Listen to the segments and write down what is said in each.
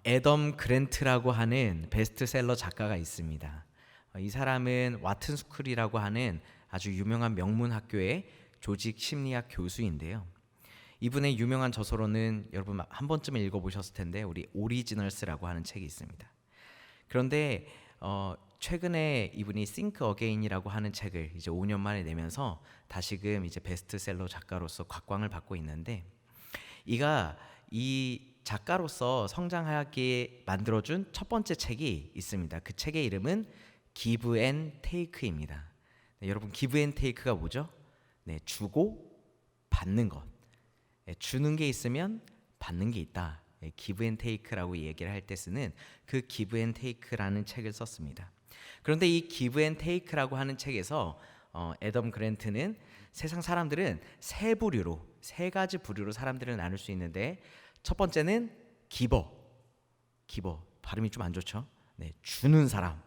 애덤 그랜트라고 하는 베스트셀러 작가가 있습니다. 이 사람은 와튼 스쿨이라고 하는 아주 유명한 명문 학교의 조직 심리학 교수인데요. 이분의 유명한 저서로는 여러분 한 번쯤은 읽어보셨을 텐데 우리 오리지널스라고 하는 책이 있습니다. 그런데 최근에 이분이 Think Again이라고 하는 책을 이제 5년 만에 내면서 다시금 이제 베스트셀러 작가로서 각광을 받고 있는데, 이가 이 작가로서 성장하게 만들어준 첫 번째 책이 있습니다. 그 책의 이름은 Give and Take입니다. 네, 여러분 Give and Take가 뭐죠? 네, 주고 받는 것. 네, 주는 게 있으면 받는 게 있다. 네, Give and Take라고 얘기를 할 때 쓰는 그 Give and Take라는 책을 썼습니다. 그런데 이 Give and Take라고 하는 책에서 애덤 그랜트는 세상 사람들은 세 가지 부류로 사람들을 나눌 수 있는데, 첫 번째는 기버 발음이 좀 안 좋죠? 네, 주는 사람.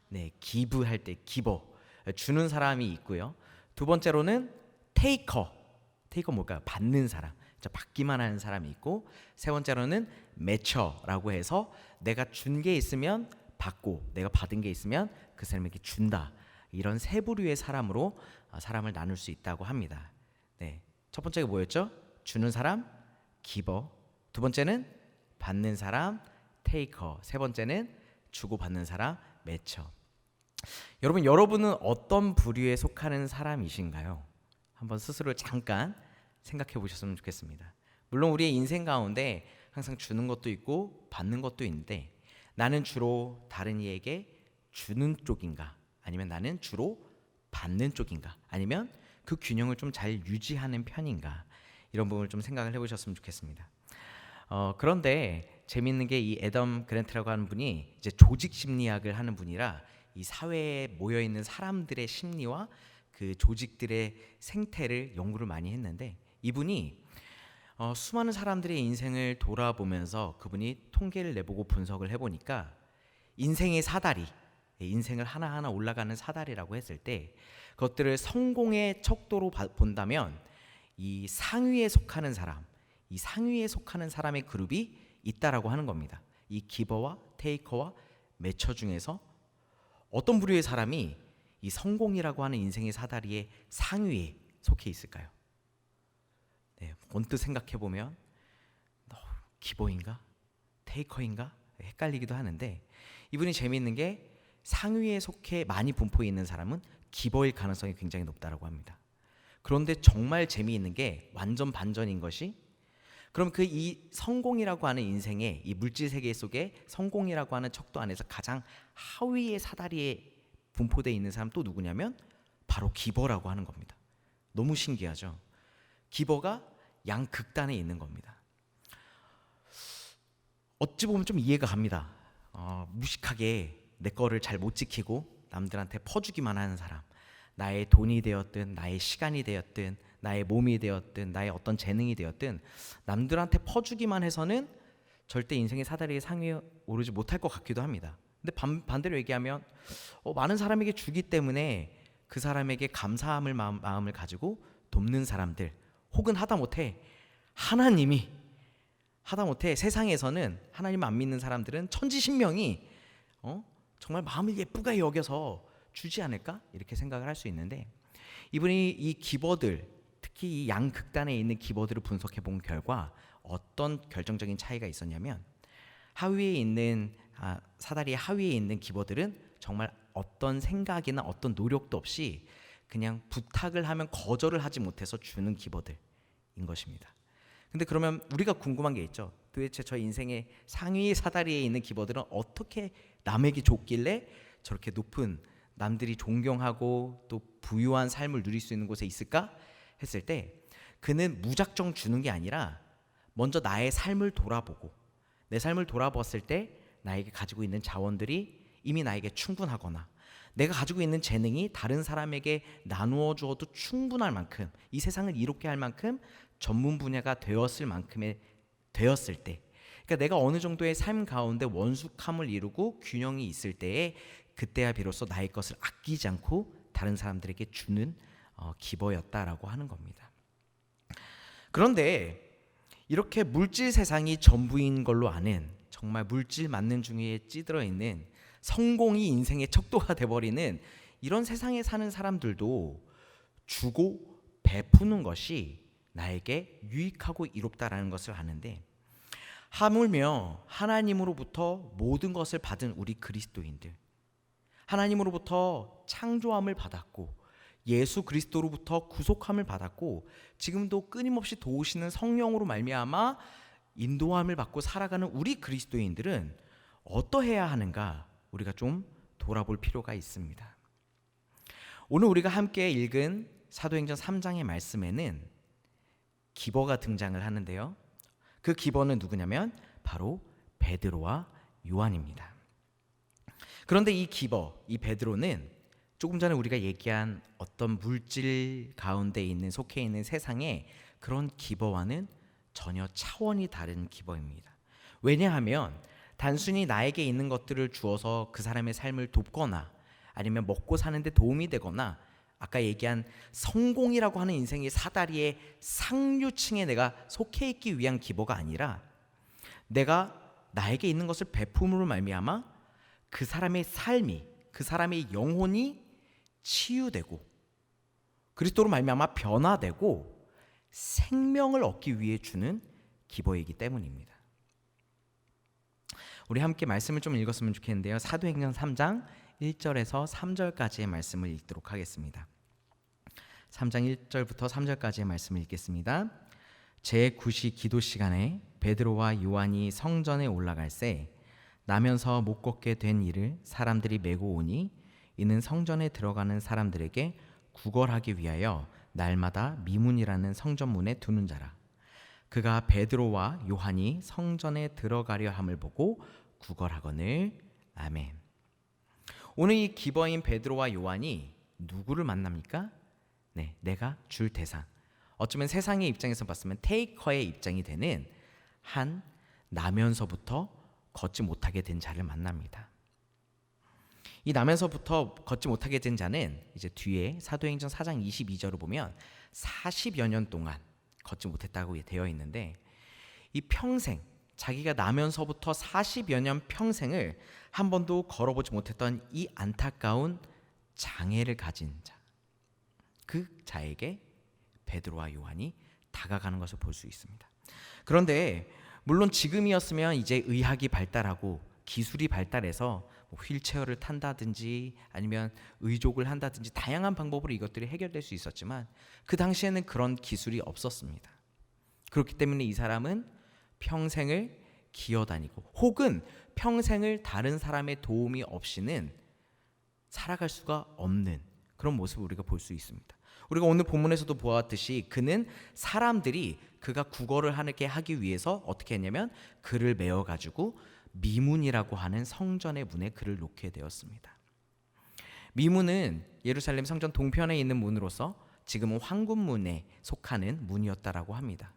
네, give 할 때 기버, 주는 사람이 있고요. 두 번째로는 테이커 뭘까요? 받는 사람, 받기만 하는 사람이 있고, 세 번째로는 매처라고 해서 내가 준 게 있으면 받고 내가 받은 게 있으면 그 사람에게 준다. 이런 세 부류의 사람으로 사람을 나눌 수 있다고 합니다. 네, 첫 번째가 뭐였죠? 주는 사람, 기버. 두 번째는 받는 사람, 테이커. 세 번째는 주고받는 사람, 매처. 여러분은 어떤 부류에 속하는 사람이신가요? 한번 스스로 잠깐 생각해 보셨으면 좋겠습니다. 물론 우리의 인생 가운데 항상 주는 것도 있고 받는 것도 있는데, 나는 주로 다른 이에게 주는 쪽인가, 아니면 나는 주로 받는 쪽인가, 아니면 그 균형을 좀 잘 유지하는 편인가, 이런 부분을 좀 생각을 해보셨으면 좋겠습니다. 그런데 재미있는 게 이 애덤 그랜트라고 하는 분이 이제 조직 심리학을 하는 분이라 이 사회에 모여 있는 사람들의 심리와 그 조직들의 생태를 연구를 많이 했는데, 이분이 수많은 사람들의 인생을 돌아보면서 그분이 통계를 내보고 분석을 해보니까 인생의 사다리, 인생을 하나하나 올라가는 사다리라고 했을 때 그것들을 성공의 척도로 본다면 이 상위에 속하는 사람의 그룹이 있다라고 하는 겁니다. 이 기버와 테이커와 매처 중에서 어떤 부류의 사람이 이 성공이라고 하는 인생의 사다리의 상위에 속해 있을까요? 네, 언뜻 생각해 보면 기버인가 테이커인가 헷갈리기도 하는데, 이분이 재미있는 게 상위에 속해 많이 분포해 있는 사람은 기버일 가능성이 굉장히 높다라고 합니다. 그런데 정말 재미있는 게 완전 반전인 것이, 그럼 그 이 성공이라고 하는 인생의 이 물질 세계 속에 성공이라고 하는 척도 안에서 가장 하위의 사다리에 분포되어 있는 사람 또 누구냐면 바로 기버라고 하는 겁니다. 너무 신기하죠? 기버가 양극단에 있는 겁니다. 어찌 보면 좀 이해가 갑니다. 무식하게 내 거를 잘 못 지키고 남들한테 퍼주기만 하는 사람, 나의 돈이 되었든 나의 시간이 되었든 나의 몸이 되었든 나의 어떤 재능이 되었든 남들한테 퍼주기만 해서는 절대 인생의 사다리의 상위에 오르지 못할 것 같기도 합니다. 근데 반대로 얘기하면 많은 사람에게 주기 때문에 그 사람에게 감사함을 마음을 가지고 돕는 사람들, 혹은 하다못해 세상에서는 하나님 안 믿는 사람들은 천지신명이 정말 마음을 예쁘게 여겨서 주지 않을까, 이렇게 생각을 할 수 있는데, 이분이 이 기버들, 특히 이 양극단에 있는 기버들을 분석해 본 결과 어떤 결정적인 차이가 있었냐면, 사다리 하위에 있는 기버들은 정말 어떤 생각이나 어떤 노력도 없이 그냥 부탁을 하면 거절을 하지 못해서 주는 기버들인 것입니다. 근데 그러면 우리가 궁금한 게 있죠. 도대체 저 인생의 상위 사다리에 있는 기버들은 어떻게 남에게 줬길래 저렇게 높은, 남들이 존경하고 또 부유한 삶을 누릴 수 있는 곳에 있을까 했을 때, 그는 무작정 주는 게 아니라 먼저 나의 삶을 돌아보고, 내 삶을 돌아봤을 때 나에게 가지고 있는 자원들이 이미 나에게 충분하거나 내가 가지고 있는 재능이 다른 사람에게 나누어 주어도 충분할 만큼, 이 세상을 이롭게 할 만큼 전문 분야가 되었을 때, 그러니까 내가 어느 정도의 삶 가운데 원숙함을 이루고 균형이 있을 때에, 그때야 비로소 나의 것을 아끼지 않고 다른 사람들에게 주는 기버였다라고 하는 겁니다. 그런데 이렇게 물질 세상이 전부인 걸로 아는 정말 물질 맞는 중에 찌들어 있는 성공이 인생의 척도가 돼버리는 이런 세상에 사는 사람들도 주고 베푸는 것이 나에게 유익하고 이롭다라는 것을 아는데, 하물며 하나님으로부터 모든 것을 받은 우리 그리스도인들, 하나님으로부터 창조함을 받았고 예수 그리스도로부터 구속함을 받았고 지금도 끊임없이 도우시는 성령으로 말미암아 인도함을 받고 살아가는 우리 그리스도인들은 어떠해야 하는가, 우리가 좀 돌아볼 필요가 있습니다. 오늘 우리가 함께 읽은 사도행전 3장의 말씀에는 기버가 등장을 하는데요, 그 기버는 누구냐면 바로 베드로와 요한입니다. 그런데 이 기버, 이 베드로는 조금 전에 우리가 얘기한 어떤 물질 가운데 있는, 속해 있는 세상의 그런 기버와는 전혀 차원이 다른 기버입니다. 왜냐하면 단순히 나에게 있는 것들을 주어서 그 사람의 삶을 돕거나 아니면 먹고 사는데 도움이 되거나 아까 얘기한 성공이라고 하는 인생의 사다리의 상류층에 내가 속해 있기 위한 기버가 아니라, 내가 나에게 있는 것을 베품으로 말미암아 그 사람의 삶이, 그 사람의 영혼이 치유되고 그리스도로 말미암아 변화되고 생명을 얻기 위해 주는 기버이기 때문입니다. 우리 함께 말씀을 좀 읽었으면 좋겠는데요, 사도행전 3장 1절에서 3절까지의 말씀을 읽도록 하겠습니다. 3장 1절부터 3절까지의 말씀을 읽겠습니다. 제9시 기도 시간에 베드로와 요한이 성전에 올라갈새 나면서 못 걷게 된 이를 사람들이 메고 오니 이는 성전에 들어가는 사람들에게 구걸하기 위하여 날마다 미문이라는 성전문에 두는 자라. 그가 베드로와 요한이 성전에 들어가려 함을 보고 구걸하거늘. 아멘. 오늘 이 기버인 베드로와 요한이 누구를 만납니까? 네, 내가 줄 대상, 어쩌면 세상의 입장에서 봤으면 테이커의 입장이 되는 한 나면서부터 걷지 못하게 된 자를 만납니다. 이 나면서부터 걷지 못하게 된 자는 이제 뒤에 사도행전 4장 22절을 보면 40여 년 동안 걷지 못했다고 되어 있는데, 이 평생, 자기가 나면서부터 40여 년 평생을 한 번도 걸어보지 못했던 이 안타까운 장애를 가진 자, 그 자에게 베드로와 요한이 다가가는 것을 볼 수 있습니다. 그런데 물론 지금이었으면 이제 의학이 발달하고 기술이 발달해서 휠체어를 탄다든지 아니면 의족을 한다든지 다양한 방법으로 이것들이 해결될 수 있었지만 그 당시에는 그런 기술이 없었습니다. 그렇기 때문에 이 사람은 평생을 기어다니고 혹은 평생을 다른 사람의 도움이 없이는 살아갈 수가 없는 그런 모습을 우리가 볼 수 있습니다. 우리가 오늘 본문에서도 보았듯이 그는 사람들이 그가 구걸을 하기 위해서 어떻게 했냐면 그를 메어가지고 미문이라고 하는 성전의 문에 그를 놓게 되었습니다. 미문은 예루살렘 성전 동편에 있는 문으로서 지금은 황금문에 속하는 문이었다라고 합니다.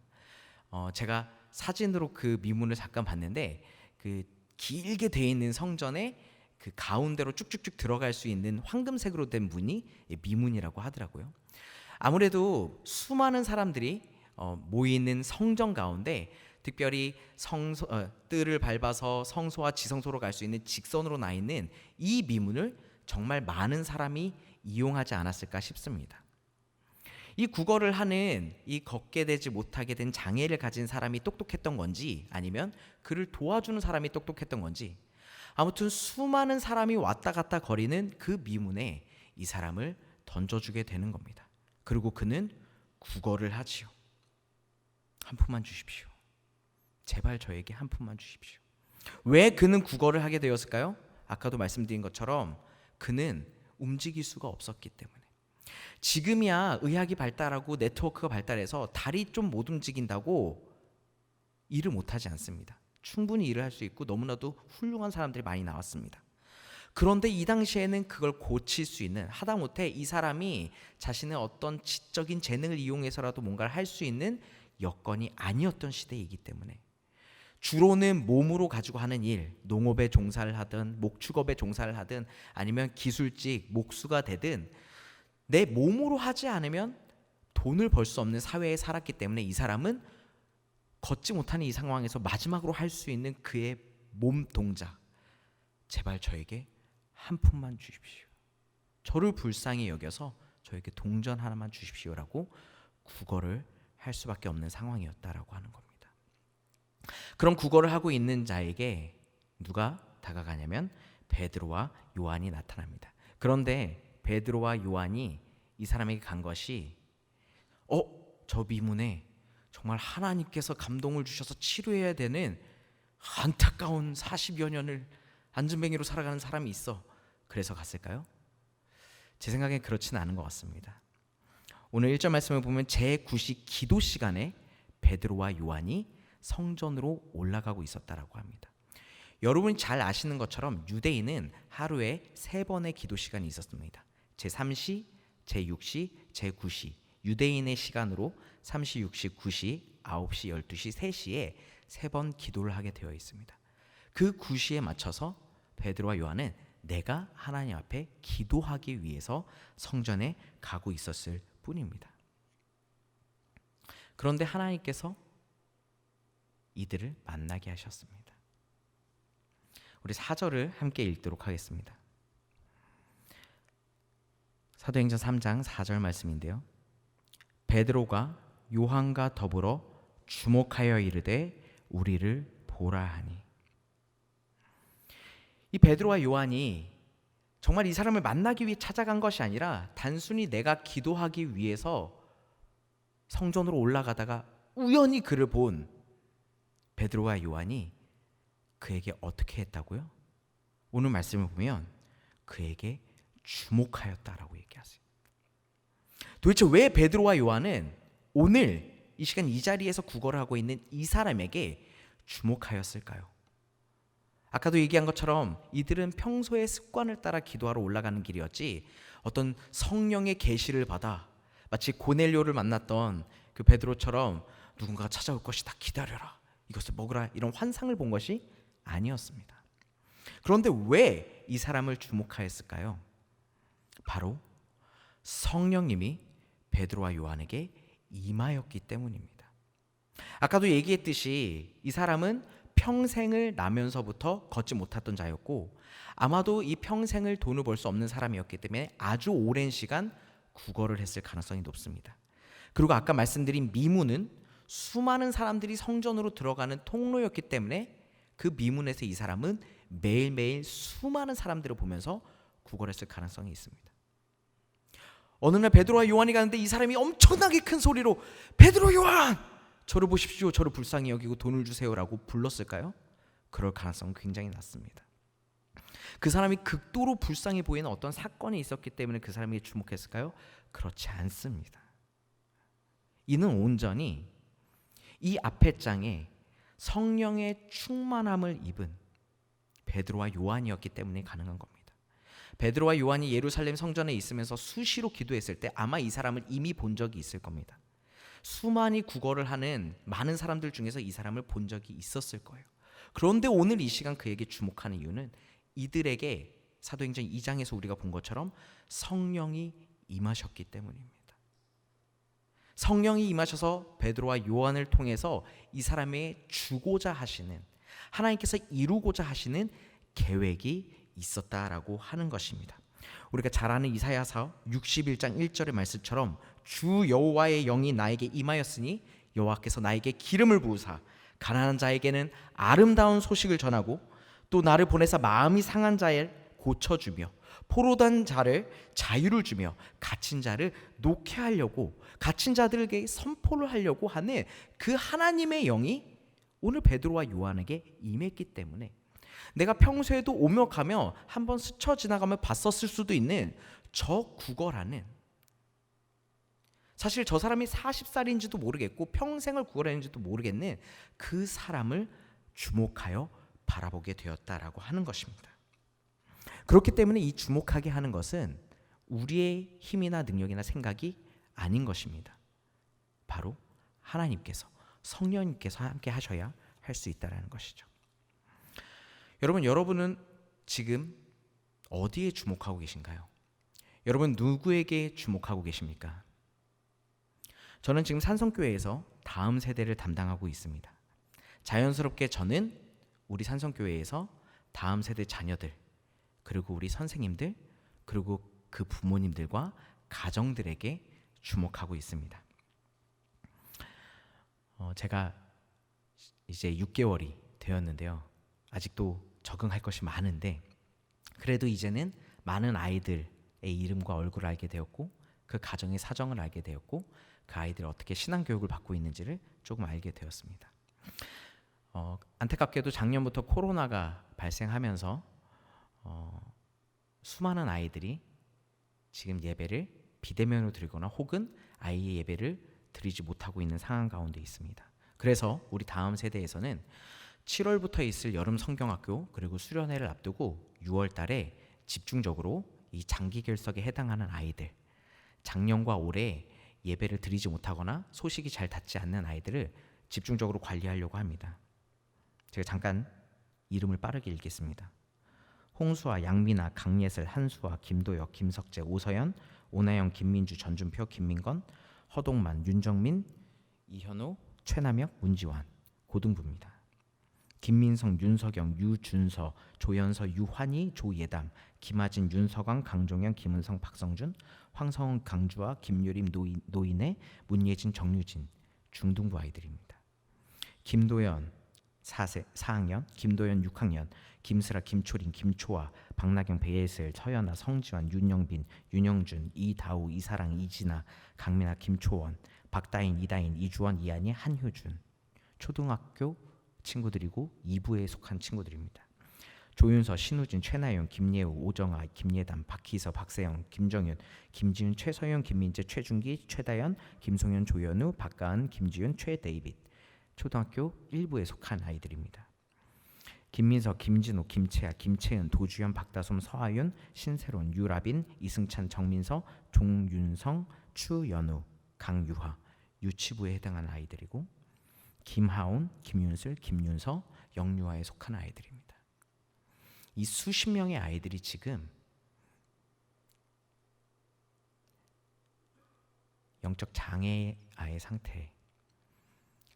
제가 사진으로 그 미문을 잠깐 봤는데 그 길게 돼 있는 성전에 그 가운데로 쭉쭉쭉 들어갈 수 있는 황금색으로 된 문이 미문이라고 하더라고요. 아무래도 수많은 사람들이 모이는 성전 가운데 특별히 뜰을 밟아서 성소와 지성소로 갈 수 있는 직선으로 나 있는 이 미문을 정말 많은 사람이 이용하지 않았을까 싶습니다. 이 구걸을 하는 이 걷게 되지 못하게 된 장애를 가진 사람이 똑똑했던 건지 아니면 그를 도와주는 사람이 똑똑했던 건지, 아무튼 수많은 사람이 왔다 갔다 거리는 그 미문에 이 사람을 던져주게 되는 겁니다. 그리고 그는 구걸을 하지요. 한 푼만 주십시오. 제발 저에게 한 푼만 주십시오. 왜 그는 구걸을 하게 되었을까요? 아까도 말씀드린 것처럼 그는 움직일 수가 없었기 때문에. 지금이야 의학이 발달하고 네트워크가 발달해서 다리 좀 못 움직인다고 일을 못하지 않습니다. 충분히 일을 할 수 있고 너무나도 훌륭한 사람들이 많이 나왔습니다. 그런데 이 당시에는 그걸 고칠 수 있는, 하다못해 이 사람이 자신의 어떤 지적인 재능을 이용해서라도 뭔가를 할 수 있는 여건이 아니었던 시대이기 때문에 주로는 몸으로 가지고 하는 일, 농업에 종사를 하든 목축업에 종사를 하든 아니면 기술직, 목수가 되든 내 몸으로 하지 않으면 돈을 벌 수 없는 사회에 살았기 때문에 이 사람은 걷지 못하는 이 상황에서 마지막으로 할 수 있는 그의 몸 동작, 제발 저에게 한 푼만 주십시오. 저를 불쌍히 여겨서 저에게 동전 하나만 주십시오라고 구걸을 할 수밖에 없는 상황이었다라고 하는 겁니다. 그런 구걸을 하고 있는 자에게 누가 다가가냐면 베드로와 요한이 나타납니다. 그런데 베드로와 요한이 이 사람에게 간 것이 저 비문에 정말 하나님께서 감동을 주셔서 치료해야 되는 안타까운 40여 년을 안전뱅이로 살아가는 사람이 있어. 그래서 갔을까요? 제 생각엔 그렇지는 않은 것 같습니다. 오늘 1절 말씀을 보면 제9시 기도 시간에 베드로와 요한이 성전으로 올라가고 있었다라고 합니다. 여러분이 잘 아시는 것처럼 유대인은 하루에 3번의 기도 시간이 있었습니다. 제3시, 제6시, 제9시. 유대인의 시간으로 3시, 6시, 9시, 9시, 12시, 3시에 3번 기도를 하게 되어 있습니다. 그 9시에 맞춰서 베드로와 요한은 내가 하나님 앞에 기도하기 위해서 성전에 가고 있었을 뿐입니다. 그런데 하나님께서 이들을 만나게 하셨습니다. 우리 4절을 함께 읽도록 하겠습니다. 사도행전 3장 4절 말씀인데요. 베드로가 요한과 더불어 주목하여 이르되 우리를 보라 하니. 이 베드로와 요한이 정말 이 사람을 만나기 위해 찾아간 것이 아니라 단순히 내가 기도하기 위해서 성전으로 올라가다가 우연히 그를 본 베드로와 요한이 그에게 어떻게 했다고요? 오늘 말씀을 보면 그에게 주목하였다라고 얘기하세요. 도대체 왜 베드로와 요한은 오늘 이 시간 이 자리에서 구걸을 하고 있는 이 사람에게 주목하였을까요? 아까도 얘기한 것처럼 이들은 평소의 습관을 따라 기도하러 올라가는 길이었지 어떤 성령의 계시를 받아 마치 고넬료를 만났던 그 베드로처럼 누군가가 찾아올 것이다, 기다려라, 이것을 먹으라, 이런 환상을 본 것이 아니었습니다. 그런데 왜 이 사람을 주목하였을까요? 바로 성령님이 베드로와 요한에게 임하였기 때문입니다. 아까도 얘기했듯이 이 사람은 평생을 나면서부터 걷지 못했던 자였고 아마도 이 평생을 돈을 벌 수 없는 사람이었기 때문에 아주 오랜 시간 구걸을 했을 가능성이 높습니다. 그리고 아까 말씀드린 미문은 수많은 사람들이 성전으로 들어가는 통로였기 때문에 그 미문에서 이 사람은 매일매일 수많은 사람들을 보면서 구걸했을 가능성이 있습니다. 어느 날 베드로와 요한이 가는데 이 사람이 엄청나게 큰 소리로 베드로, 요한! 저를 보십시오. 저를 불쌍히 여기고 돈을 주세요라고 불렀을까요? 그럴 가능성은 굉장히 낮습니다. 그 사람이 극도로 불쌍해 보이는 어떤 사건이 있었기 때문에 그 사람에게 주목했을까요? 그렇지 않습니다. 이는 온전히 이 앞의 장에 성령의 충만함을 입은 베드로와 요한이었기 때문에 가능한 겁니다. 베드로와 요한이 예루살렘 성전에 있으면서 수시로 기도했을 때 아마 이 사람을 이미 본 적이 있을 겁니다. 수많이 구걸을 하는 많은 사람들 중에서 이 사람을 본 적이 있었을 거예요. 그런데 오늘 이 시간 그에게 주목하는 이유는 이들에게 사도행전 2장에서 우리가 본 것처럼 성령이 임하셨기 때문입니다. 성령이 임하셔서 베드로와 요한을 통해서 이 사람의 주고자 하시는, 하나님께서 이루고자 하시는 계획이 있었다라고 하는 것입니다. 우리가 잘 아는 이사야서 61장 1절의 말씀처럼 주 여호와의 영이 나에게 임하였으니 여호와께서 나에게 기름을 부으사 가난한 자에게는 아름다운 소식을 전하고 또 나를 보내사 마음이 상한 자를 고쳐주며 포로된 자를 자유를 주며 갇힌 자를 놓게 하려고, 갇힌 자들에게 선포를 하려고 하는 그 하나님의 영이 오늘 베드로와 요한에게 임했기 때문에 내가 평소에도 오며 가며 한번 스쳐 지나가며 봤었을 수도 있는 저 구걸하는, 사실 저 사람이 40살인지도 모르겠고 평생을 구걸했는지도 모르겠는 그 사람을 주목하여 바라보게 되었다라고 하는 것입니다. 그렇기 때문에 이 주목하게 하는 것은 우리의 힘이나 능력이나 생각이 아닌 것입니다. 바로 하나님께서, 성령님께서 함께 하셔야 할 수 있다는 것이죠. 여러분은 지금 어디에 주목하고 계신가요? 여러분 누구에게 주목하고 계십니까? 저는 지금 산성교회에서 다음 세대를 담당하고 있습니다. 자연스럽게 저는 우리 산성교회에서 다음 세대 자녀들, 그리고 우리 선생님들, 그리고 그 부모님들과 가정들에게 주목하고 있습니다. 제가 이제 6개월이 되었는데요. 아직도 적응할 것이 많은데, 그래도 이제는 많은 아이들의 이름과 얼굴을 알게 되었고, 그 가정의 사정을 알게 되었고, 그 아이들이 어떻게 신앙교육을 받고 있는지를 조금 알게 되었습니다. 안타깝게도 작년부터 코로나가 발생하면서 수많은 아이들이 지금 예배를 비대면으로 드리거나 혹은 아이의 예배를 드리지 못하고 있는 상황 가운데 있습니다. 그래서 우리 다음 세대에서는 7월부터 있을 여름 성경학교 그리고 수련회를 앞두고 6월 달에 집중적으로 이 장기 결석에 해당하는 아이들, 작년과 올해 예배를 드리지 못하거나 소식이 잘 닿지 않는 아이들을 집중적으로 관리하려고 합니다. 제가 잠깐 이름을 빠르게 읽겠습니다. 홍수아, 양민아, 강예슬, 한수아, 김도혁, 김석재, 오서연, 오나영, 김민주, 전준표, 김민건, 허동만, 윤정민, 이현우, 최남혁, 문지환, 고등부입니다. 김민성, 윤석영, 유준서, 조연서, 유환희, 조예담, 김하진, 윤서광, 강종현, 김은성, 박성준, 황성훈, 강주아, 김유림, 노인혜, 문예진, 정유진, 중등부 아이들입니다. 김도연 4학년, 김도연 6학년, 김슬아, 김초린, 김초아, 박나경, 배예슬, 서연아, 성지환, 윤영빈, 윤영준, 이다우, 이사랑, 이진아, 강민아, 김초원, 박다인, 이다인, 이주원, 이한이, 한효준. 초등학교 친구들이고 2부에 속한 친구들입니다. 조윤서, 신우진, 최나영, 김예우, 오정아, 김예담, 박희서, 박세영, 김정윤, 김지윤, 최서영, 김민재, 최준기, 최다연, 김송현, 조현우, 박가은, 김지윤, 최데이빗. 초등학교 1부에 속한 아이들입니다. 김민석, 김진호, 김채아, 김채은, 도주현, 박다솜, 서하윤, 신세론, 유라빈, 이승찬, 정민서, 종윤성, 추연우, 강유하. 유치부에 해당하는 아이들이고, 김하온, 김윤슬, 김윤서, 영유아에 속한 아이들입니다. 이 수십 명의 아이들이 지금 영적 장애의 상태에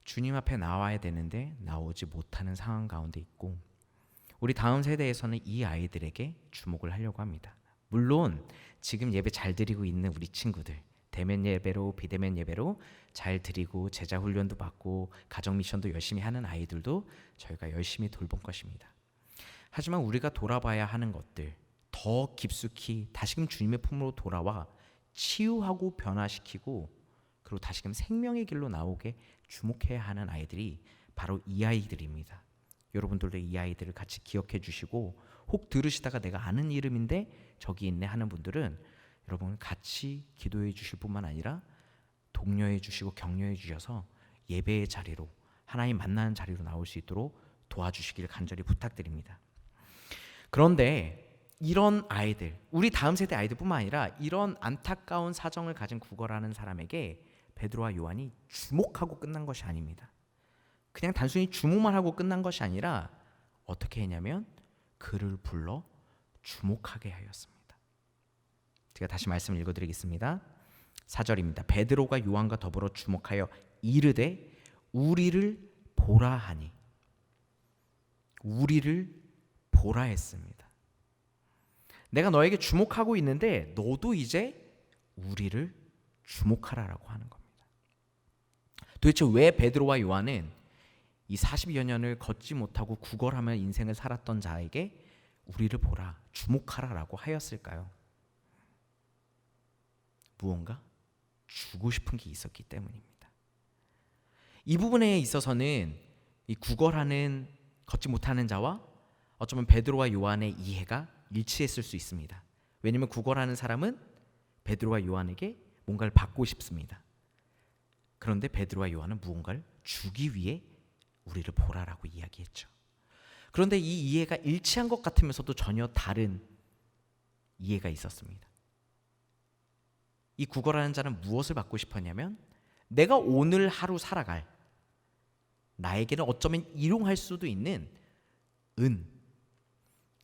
주님 앞에 나와야 되는데 나오지 못하는 상황 가운데 있고, 우리 다음 세대에서는 이 아이들에게 주목을 하려고 합니다. 물론 지금 예배 잘 드리고 있는 우리 친구들, 대면 예배로 비대면 예배로 잘 드리고 제자 훈련도 받고 가정 미션도 열심히 하는 아이들도 저희가 열심히 돌볼 것입니다. 하지만 우리가 돌아봐야 하는 것들, 더 깊숙이 다시금 주님의 품으로 돌아와 치유하고 변화시키고 그리고 다시금 생명의 길로 나오게 주목해야 하는 아이들이 바로 이 아이들입니다. 여러분들도 이 아이들을 같이 기억해 주시고, 혹 들으시다가 내가 아는 이름인데 저기 있네 하는 분들은 여러분 같이 기도해 주실 뿐만 아니라 독려해 주시고 격려해 주셔서 예배의 자리로, 하나님 만나는 자리로 나올 수 있도록 도와주시길 간절히 부탁드립니다. 그런데 이런 아이들, 우리 다음 세대 아이들뿐만 아니라 이런 안타까운 사정을 가진 구걸하는 사람에게 베드로와 요한이 주목하고 끝난 것이 아닙니다. 그냥 단순히 주목만 하고 끝난 것이 아니라 어떻게 했냐면 그를 불러 주목하게 하였습니다. 제가 다시 말씀을 읽어드리겠습니다. 4절입니다. 베드로가 요한과 더불어 주목하여 이르되 우리를 보라 하니, 우리를 보라 했습니다. 내가 너에게 주목하고 있는데 너도 이제 우리를 주목하라라고 하는 겁니다. 도대체 왜 베드로와 요한은 이 40여 년을 걷지 못하고 구걸하며 인생을 살았던 자에게 우리를 보라, 주목하라라고 하였을까요? 무언가 주고 싶은 게 있었기 때문입니다. 이 부분에 있어서는 이 구걸하는, 걷지 못하는 자와 어쩌면 베드로와 요한의 이해가 일치했을 수 있습니다. 왜냐하면 구걸하는 사람은 베드로와 요한에게 뭔가를 받고 싶습니다. 그런데 베드로와 요한은 무언가를 주기 위해 우리를 보라라고 이야기했죠. 그런데 이 이해가 일치한 것 같으면서도 전혀 다른 이해가 있었습니다. 이 구걸하는 자는 무엇을 받고 싶었냐면, 내가 오늘 하루 살아갈, 나에게는 어쩌면 일용할 수도 있는 은,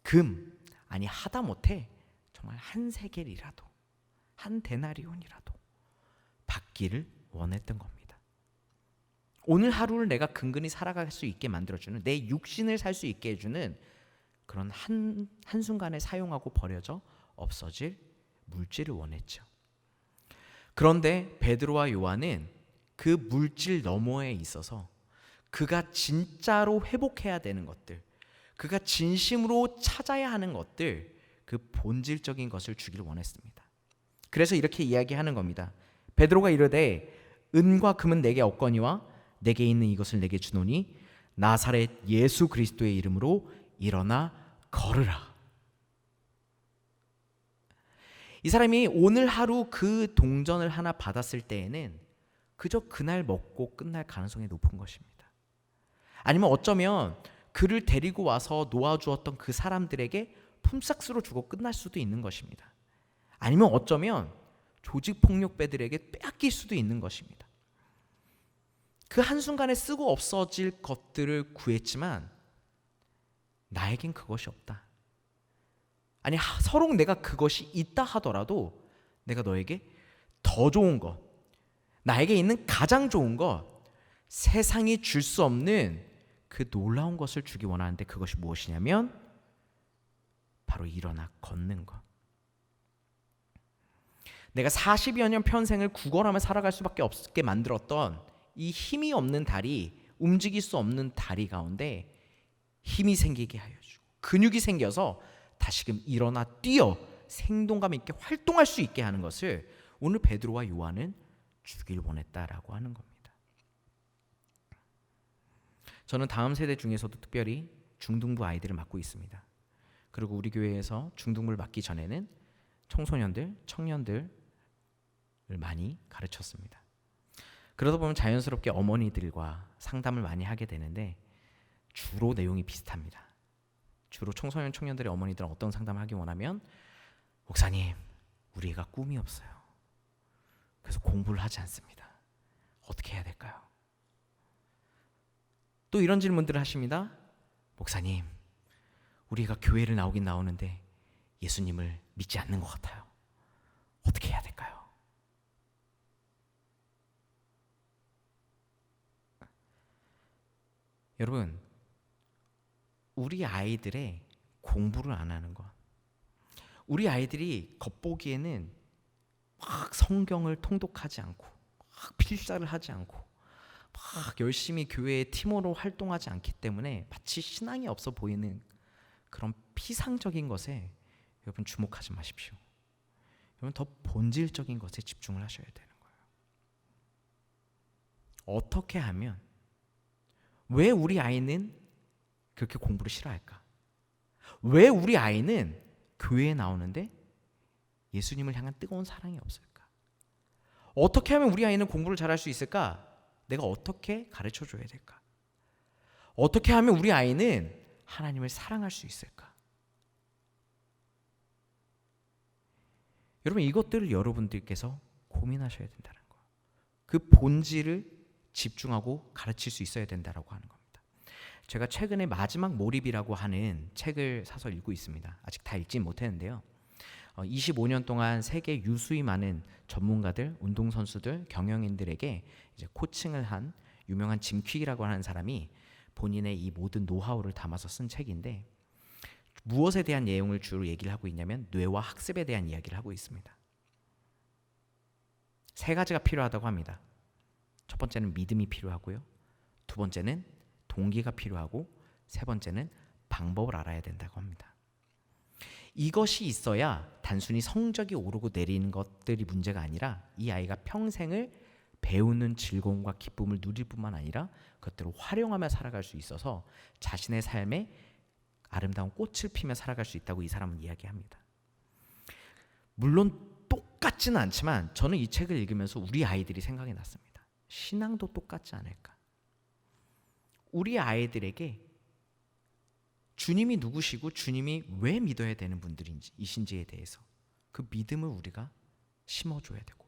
금, 아니 하다못해 정말 한 세겔이라도, 한 데나리온이라도 받기를 원했던 겁니다. 오늘 하루를 내가 근근히 살아갈 수 있게 만들어주는, 내 육신을 살 수 있게 해주는 그런 한순간에 사용하고 버려져 없어질 물질을 원했죠. 그런데 베드로와 요한은 그 물질 너머에 있어서 그가 진짜로 회복해야 되는 것들, 그가 진심으로 찾아야 하는 것들, 그 본질적인 것을 주기를 원했습니다. 그래서 이렇게 이야기하는 겁니다. 베드로가 이르되 은과 금은 내게 없거니와 내게 있는 이것을 내게 주노니 나사렛 예수 그리스도의 이름으로 일어나 걸으라. 이 사람이 오늘 하루 그 동전을 하나 받았을 때에는 그저 그날 먹고 끝날 가능성이 높은 것입니다. 아니면 어쩌면 그를 데리고 와서 놓아주었던 그 사람들에게 품삯으로 주고 끝날 수도 있는 것입니다. 아니면 어쩌면 조직폭력배들에게 빼앗길 수도 있는 것입니다. 그 한순간에 쓰고 없어질 것들을 구했지만 나에겐 그것이 없다. 아니, 서로 내가 그것이 있다 하더라도 내가 너에게 더 좋은 것, 나에게 있는 가장 좋은 것, 세상이 줄 수 없는 그 놀라운 것을 주기 원하는데, 그것이 무엇이냐면 바로 일어나 걷는 것. 내가 40여 년 평생을 구걸하며 살아갈 수밖에 없게 만들었던 이 힘이 없는 다리, 움직일 수 없는 다리 가운데 힘이 생기게 하여 주고 근육이 생겨서 다시금 일어나 뛰어 생동감 있게 활동할 수 있게 하는 것을 오늘 베드로와 요한은 주길 원했다라고 하는 겁니다. 저는 다음 세대 중에서도 특별히 중등부 아이들을 맡고 있습니다. 그리고 우리 교회에서 중등부를 맡기 전에는 청소년들, 청년들을 많이 가르쳤습니다. 그러다 보면 자연스럽게 어머니들과 상담을 많이 하게 되는데 주로 내용이 비슷합니다. 주로 청소년, 청년들의 어머니들은 어떤 상담을 하기 원하면, 목사님, 우리 애가 꿈이 없어요. 그래서 공부를 하지 않습니다. 어떻게 해야 될까요? 또 이런 질문들을 하십니다. 목사님, 우리 애가 교회를 나오긴 나오는데 예수님을 믿지 않는 것 같아요. 어떻게 해야 될까요? 여러분, 우리 아이들의 공부를 안 하는 것, 우리 아이들이 겉보기에는 막 성경을 통독하지 않고 막 필사를 하지 않고 막 열심히 교회의 팀으로 활동하지 않기 때문에 마치 신앙이 없어 보이는 그런 피상적인 것에 여러분 주목하지 마십시오. 여러분 더 본질적인 것에 집중을 하셔야 되는 거예요. 어떻게 하면, 왜 우리 아이는 그렇게 공부를 싫어할까? 왜 우리 아이는 교회에 나오는데 예수님을 향한 뜨거운 사랑이 없을까? 어떻게 하면 우리 아이는 공부를 잘할 수 있을까? 내가 어떻게 가르쳐 줘야 될까? 어떻게 하면 우리 아이는 하나님을 사랑할 수 있을까? 여러분, 이것들을 여러분들께서 고민하셔야 된다는 거예요. 그 본질을 집중하고 가르칠 수 있어야 된다고 하는 겁니다. 제가 최근에 마지막 몰입이라고 하는 책을 사서 읽고 있습니다. 아직 다 읽진 못했는데요. 25년 동안 세계 유수히 많은 전문가들, 운동선수들, 경영인들에게 이제 코칭을 한 유명한 짐 퀵이라고 하는 사람이 본인의 이 모든 노하우를 담아서 쓴 책인데, 무엇에 대한 내용을 주로 얘기를 하고 있냐면 뇌와 학습에 대한 이야기를 하고 있습니다. 세 가지가 필요하다고 합니다. 첫 번째는 믿음이 필요하고요. 두 번째는 동기가 필요하고, 세 번째는 방법을 알아야 된다고 합니다. 이것이 있어야 단순히 성적이 오르고 내리는 것들이 문제가 아니라 이 아이가 평생을 배우는 즐거움과 기쁨을 누릴 뿐만 아니라 그것들을 활용하며 살아갈 수 있어서 자신의 삶에 아름다운 꽃을 피며 살아갈 수 있다고 이 사람은 이야기합니다. 물론 똑같지는 않지만 저는 이 책을 읽으면서 우리 아이들이 생각이 났습니다. 신앙도 똑같지 않을까? 우리 아이들에게 주님이 누구시고 주님이 왜 믿어야 되는 분들이신지에 대해서 그 믿음을 우리가 심어줘야 되고,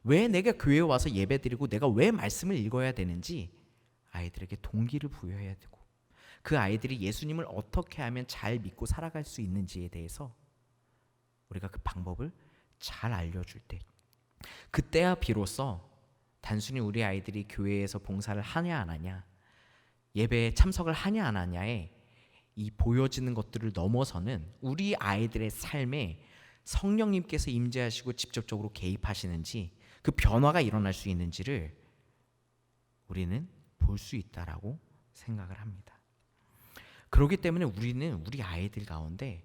왜 내가 교회에 와서 예배드리고 내가 왜 말씀을 읽어야 되는지 아이들에게 동기를 부여해야 되고, 그 아이들이 예수님을 어떻게 하면 잘 믿고 살아갈 수 있는지에 대해서 우리가 그 방법을 잘 알려줄 때, 그때야 비로소 단순히 우리 아이들이 교회에서 봉사를 하냐 안 하냐, 예배에 참석을 하냐 안 하냐에 이 보여지는 것들을 넘어서는 우리 아이들의 삶에 성령님께서 임재하시고 직접적으로 개입하시는지, 그 변화가 일어날 수 있는지를 우리는 볼 수 있다라고 생각을 합니다. 그렇기 때문에 우리는 우리 아이들 가운데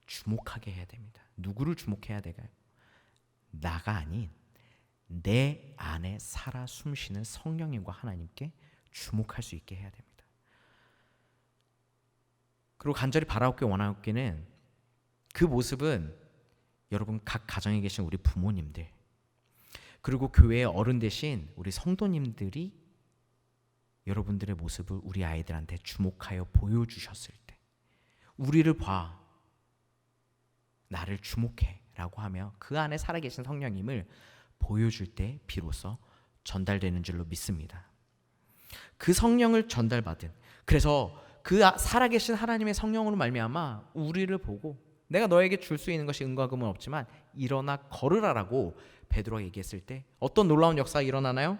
주목하게 해야 됩니다. 누구를 주목해야 될까요? 나가 아닌 내 안에 살아 숨쉬는 성령님과 하나님께 주목할 수 있게 해야 됩니다. 그리고 간절히 바라옵고 원하옵기는, 그 모습은 여러분 각 가정에 계신 우리 부모님들, 그리고 교회의 어른 되신 우리 성도님들이 여러분들의 모습을 우리 아이들한테 주목하여 보여주셨을 때, 우리를 봐, 나를 주목해 라고 하며 그 안에 살아계신 성령님을 보여줄 때 비로소 전달되는 줄로 믿습니다. 그 성령을 전달받은, 그래서 그 살아계신 하나님의 성령으로 말미암아 우리를 보고 내가 너에게 줄 수 있는 것이 은과 금은 없지만 일어나 걸으라라고 베드로가 얘기했을 때 어떤 놀라운 역사가 일어나나요?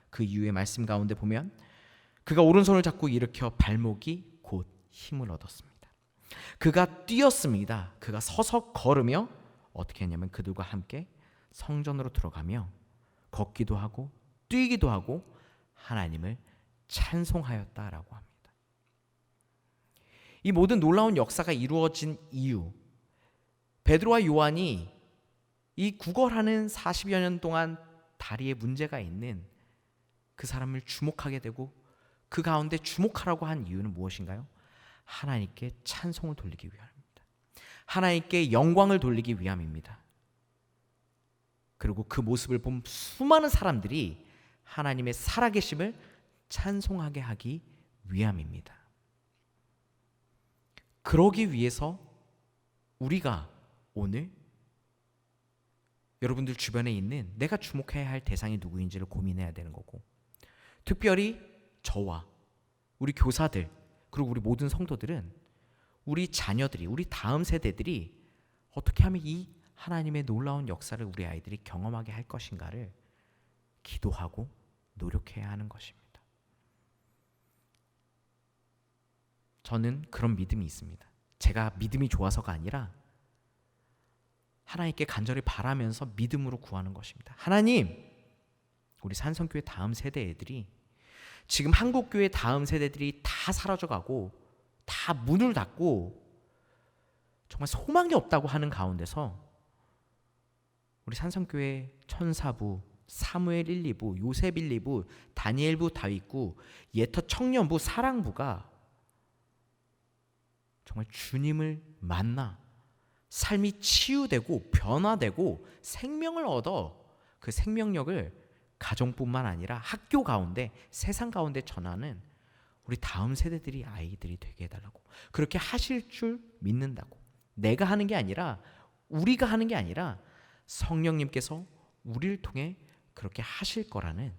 그 이후의 말씀 가운데 보면 그가 오른손을 잡고 일으켜 발목이 곧 힘을 얻었습니다. 그가 뛰었습니다. 그가 서서 걸으며 어떻게 했냐면 그들과 함께 성전으로 들어가며 걷기도 하고 뛰기도 하고 하나님을 찬송하였다라고 합니다. 이 모든 놀라운 역사가 이루어진 이유, 베드로와 요한이 이 구걸하는 40여 년 동안 다리에 문제가 있는 그 사람을 주목하게 되고 그 가운데 주목하라고 한 이유는 무엇인가요? 하나님께 찬송을 돌리기 위함입니다. 하나님께 영광을 돌리기 위함입니다. 그리고 그 모습을 본 수많은 사람들이 하나님의 살아계심을 찬송하게 하기 위함입니다. 그러기 위해서 우리가 오늘 여러분들 주변에 있는 내가 주목해야 할 대상이 누구인지를 고민해야 되는 거고, 특별히 저와 우리 교사들 그리고 우리 모든 성도들은 우리 자녀들이, 우리 다음 세대들이 어떻게 하면 이 하나님의 놀라운 역사를 우리 아이들이 경험하게 할 것인가를 기도하고 노력해야 하는 것입니다. 저는 그런 믿음이 있습니다. 제가 믿음이 좋아서가 아니라 하나님께 간절히 바라면서 믿음으로 구하는 것입니다. 하나님, 우리 산성교회 다음 세대 애들이, 지금 한국교회 다음 세대들이 다 사라져가고 다 문을 닫고 정말 소망이 없다고 하는 가운데서 우리 산성교회 천사부, 사무엘 1, 2부, 요셉 1, 2부, 다니엘부, 다윗부, 예터 청년부, 사랑부가 정말 주님을 만나 삶이 치유되고 변화되고 생명을 얻어 그 생명력을 가정뿐만 아니라 학교 가운데, 세상 가운데 전하는 우리 다음 세대들이, 아이들이 되게 해달라고, 그렇게 하실 줄 믿는다고, 내가 하는 게 아니라, 우리가 하는 게 아니라 성령님께서 우리를 통해 그렇게 하실 거라는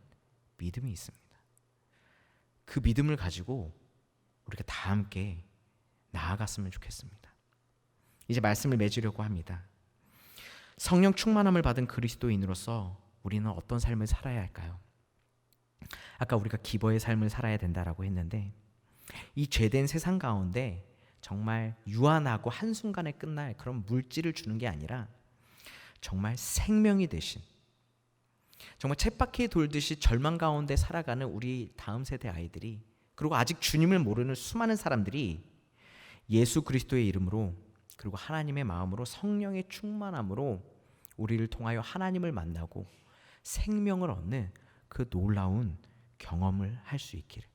믿음이 있습니다. 그 믿음을 가지고 우리가 다 함께 나아갔으면 좋겠습니다. 이제 말씀을 맺으려고 합니다. 성령 충만함을 받은 그리스도인으로서 우리는 어떤 삶을 살아야 할까요? 아까 우리가 기버의 삶을 살아야 된다라고 했는데, 이 죄된 세상 가운데 정말 유한하고 한순간에 끝날 그런 물질을 주는 게 아니라 정말 생명이 되신, 정말 쳇바퀴 돌듯이 절망 가운데 살아가는 우리 다음 세대 아이들이, 그리고 아직 주님을 모르는 수많은 사람들이 예수 그리스도의 이름으로, 그리고 하나님의 마음으로, 성령의 충만함으로 우리를 통하여 하나님을 만나고 생명을 얻는 그 놀라운 경험을 할 수 있기를,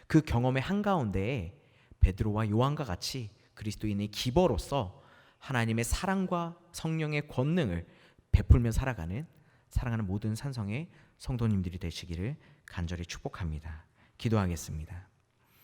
그 경험의 한가운데에 베드로와 요한과 같이 그리스도인의 기버로서 하나님의 사랑과 성령의 권능을 베풀며 살아가는, 사랑하는 모든 산성의 성도님들이 되시기를 간절히 축복합니다. 기도하겠습니다.